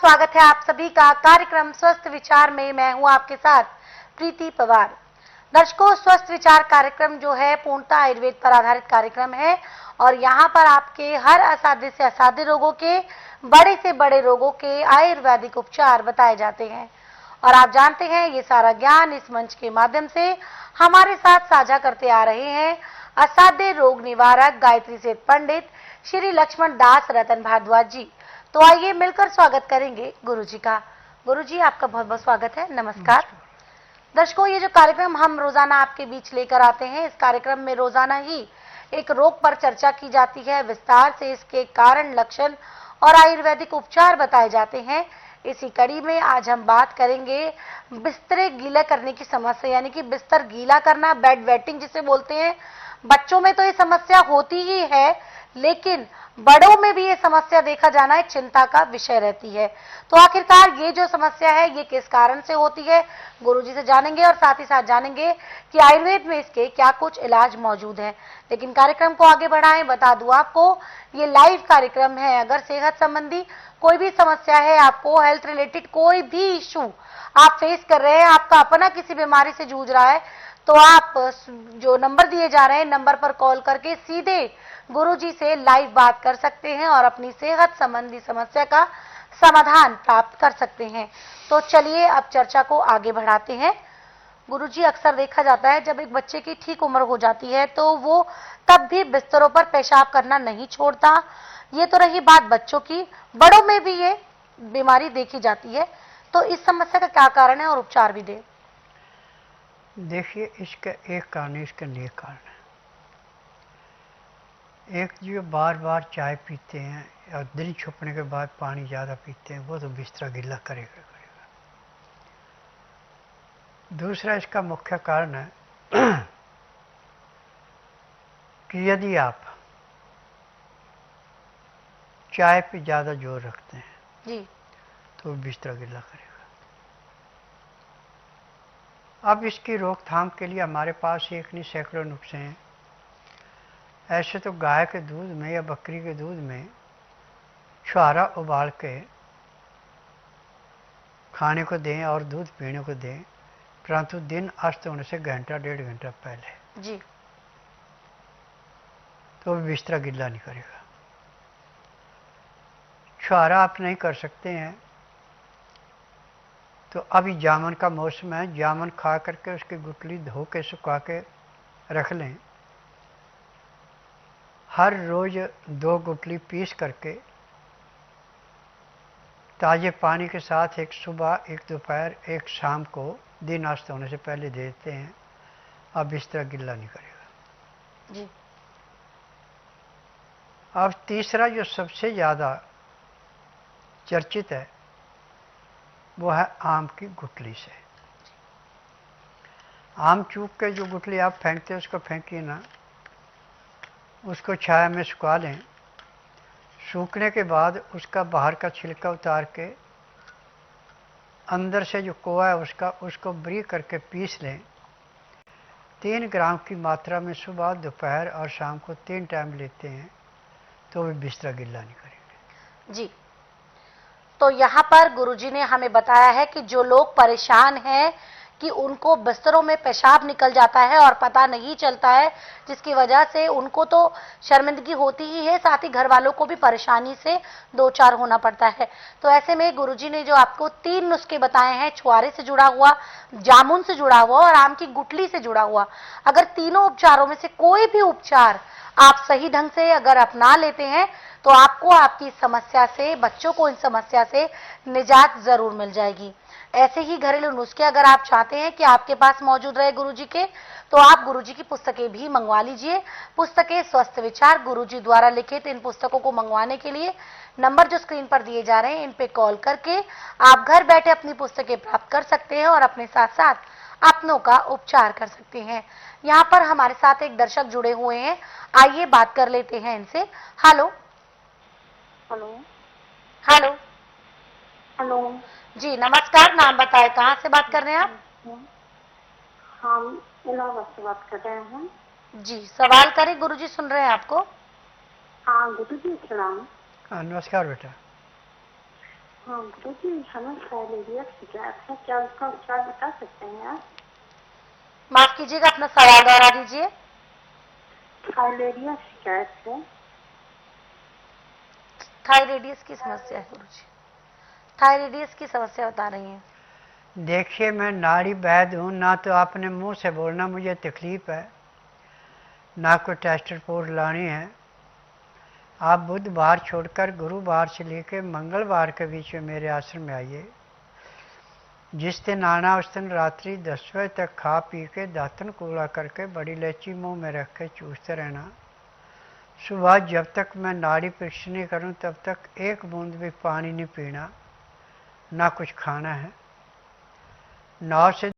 स्वागत है आप सभी का कार्यक्रम स्वस्थ विचार में। मैं हूं आपके साथ प्रीति पवार। दर्शकों, स्वस्थ विचार कार्यक्रम जो है पूर्णतः आयुर्वेद पर आधारित कार्यक्रम है और यहाँ पर आपके हर असाध्य से असाध्य रोगों के, बड़े से बड़े रोगों के आयुर्वेदिक उपचार बताए जाते हैं। और आप जानते हैं ये सारा ज्ञान इस मंच के माध्यम से हमारे साथ साझा करते आ रहे हैं असाध्य रोग निवारक गायत्री सेठ पंडित श्री लक्ष्मण दास रतन भारद्वाज जी। तो आइए मिलकर स्वागत करेंगे गुरुजी का। गुरुजी, आपका बहुत बहुत स्वागत है। नमस्कार। दर्शकों, ये जो कार्यक्रम हम रोजाना आपके बीच लेकर आते हैं, इस कार्यक्रम में रोजाना ही एक रोग पर चर्चा की जाती है, विस्तार से इसके कारण, लक्षण और आयुर्वेदिक उपचार बताए जाते हैं। इसी कड़ी में आज हम बात करेंगे बिस्तरे गीला करने की समस्या, यानी कि बिस्तर गीला करना, बेड वेटिंग जिसे बोलते हैं। बच्चों में तो ये समस्या होती ही है, लेकिन बड़ों में भी ये समस्या देखा जाना एक चिंता का विषय रहती है। तो आखिरकार ये जो समस्या है ये किस कारण से होती है, गुरुजी से जानेंगे और साथ ही साथ जानेंगे कि आयुर्वेद में इसके क्या कुछ इलाज मौजूद हैं। लेकिन कार्यक्रम को आगे बढ़ाएं, बता दूं आपको ये लाइव कार्यक्रम है। अगर सेहत संबंधी कोई भी समस्या है, आपको हेल्थ रिलेटेड कोई भी इशू आप फेस कर रहे हैं, आपका अपना किसी बीमारी से जूझ रहा है, तो आप जो नंबर दिए जा रहे हैं नंबर पर कॉल करके सीधे गुरुजी से लाइव बात कर सकते हैं और अपनी सेहत संबंधी समस्या का समाधान प्राप्त कर सकते हैं। तो चलिए अब चर्चा को आगे बढ़ाते हैं। गुरुजी, अक्सर देखा जाता है जब एक बच्चे की ठीक उम्र हो जाती है तो वो तब भी बिस्तरों पर पेशाब करना नहीं छोड़ता। ये तो रही बात बच्चों की, बड़ों में भी ये बीमारी देखी जाती है। तो इस समस्या का क्या कारण है और उपचार भी दे? देखिए, इसका एक कारण है, इसका नेक कारण है। एक जो बार बार चाय पीते हैं और दिन छुपने के बाद पानी ज़्यादा पीते हैं, वो तो बिस्तरा गीला करेगा। दूसरा इसका मुख्य कारण है कि यदि आप चाय पे ज़्यादा जोर रखते हैं जी, तो बिस्तरा गीला करेगा। अब इसकी रोकथाम के लिए हमारे पास एक नहीं सैकड़ों नुस्खे हैं। ऐसे तो गाय के दूध में या बकरी के दूध में छुहारा उबाल के खाने को दें और दूध पीने को दें, परंतु दिन अस्त होने से घंटा डेढ़ घंटा पहले जी, तो बिस्तरा गीला नहीं करेगा। छुहारा आप नहीं कर सकते हैं तो अभी जामुन का मौसम है, जामुन खा करके उसकी गुठली धो के सुखा के रख लें। हर रोज 2 गुठली पीस करके ताज़े पानी के साथ एक सुबह, एक दोपहर, एक शाम को दिन अस्त होने से पहले देते हैं। अब बिस्तरा गीला नहीं करेगा जी। अब तीसरा जो सबसे ज़्यादा चर्चित है वो है आम की गुठली से। आम चूक के जो गुठली आप फेंकते हैं उसको फेंकिए ना, उसको छाया में सुखा लें। सूखने के बाद उसका बाहर का छिलका उतार के अंदर से जो कोआ है उसको बारीक करके पीस लें। 3 ग्राम की मात्रा में सुबह, दोपहर और शाम को 3 टाइम लेते हैं तो भी बिस्तरा गीला नहीं करेंगे। जी, तो यहाँ पर गुरुजी ने हमें बताया है कि जो लोग परेशान हैं कि उनको बिस्तरों में पेशाब निकल जाता है और पता नहीं चलता है, जिसकी वजह से उनको तो शर्मिंदगी होती ही है, साथ ही घर वालों को भी परेशानी से दो चार होना पड़ता है। तो ऐसे में गुरुजी ने जो आपको 3 नुस्खे बताए हैं, छुआरे से जुड़ा हुआ, जामुन से जुड़ा हुआ और आम की गुठली से जुड़ा हुआ, अगर तीनों उपचारों में से कोई भी उपचार आप सही ढंग से अगर अपना लेते हैं तो आपको आपकी समस्या से, बच्चों को इन समस्या से निजात जरूर मिल जाएगी। ऐसे ही घरेलू नुस्खे अगर आप चाहते हैं कि आपके पास मौजूद रहे गुरुजी के, तो आप गुरुजी की पुस्तकें भी मंगवा लीजिए। पुस्तकें स्वस्थ विचार, गुरुजी द्वारा लिखित इन पुस्तकों को मंगवाने के लिए नंबर जो स्क्रीन पर दिए जा रहे हैं, इन पे कॉल करके आप घर बैठे अपनी पुस्तकें प्राप्त कर सकते हैं और अपने साथ साथ अपनों का उपचार कर सकते हैं। यहाँ पर हमारे साथ एक दर्शक जुड़े हुए हैं, आइए बात कर लेते हैं इनसे। हेलो हेलो हेलो हेलो जी, नमस्कार। नाम बताएं, कहाँ से बात कर रहे हैं आप? हम इलाहाबाद से बात कर रहे हैं। जी, सवाल करें, गुरुजी सुन रहे हैं आपको। हाँ गुरु जी, प्रणाम। नमस्कार बेटा। हाँ गुरु जी, हमें फाइलेरिया शिकायत है, क्या उसका उपचार बता सकते हैं आप? माफ कीजिएगा, अपना सवाल दोहरा दीजिए। फाइलेरिया शिकायत है। थायराइडिस की समस्या है गुरुजी, थायराइडिस की समस्या बता रही हैं। देखिए, मैं नाड़ी वैद्य हूँ, ना तो आपने मुंह से बोलना मुझे तकलीफ है, ना कोई टेस्ट रिपोर्ट लानी है। आप बुधवार छोड़कर गुरुवार से लेकर मंगलवार के बीच में मेरे आश्रम में आइए। जिस दिन आना उस दिन रात्रि 10 बजे तक खा पी के दातन कूड़ा करके बड़ी इलायची मुंह में रख के चूसते रहना। सुबह जब तक मैं नाड़ी परीक्षण नहीं करूं तब तक एक बूंद भी पानी नहीं पीना, ना कुछ खाना है। 9 से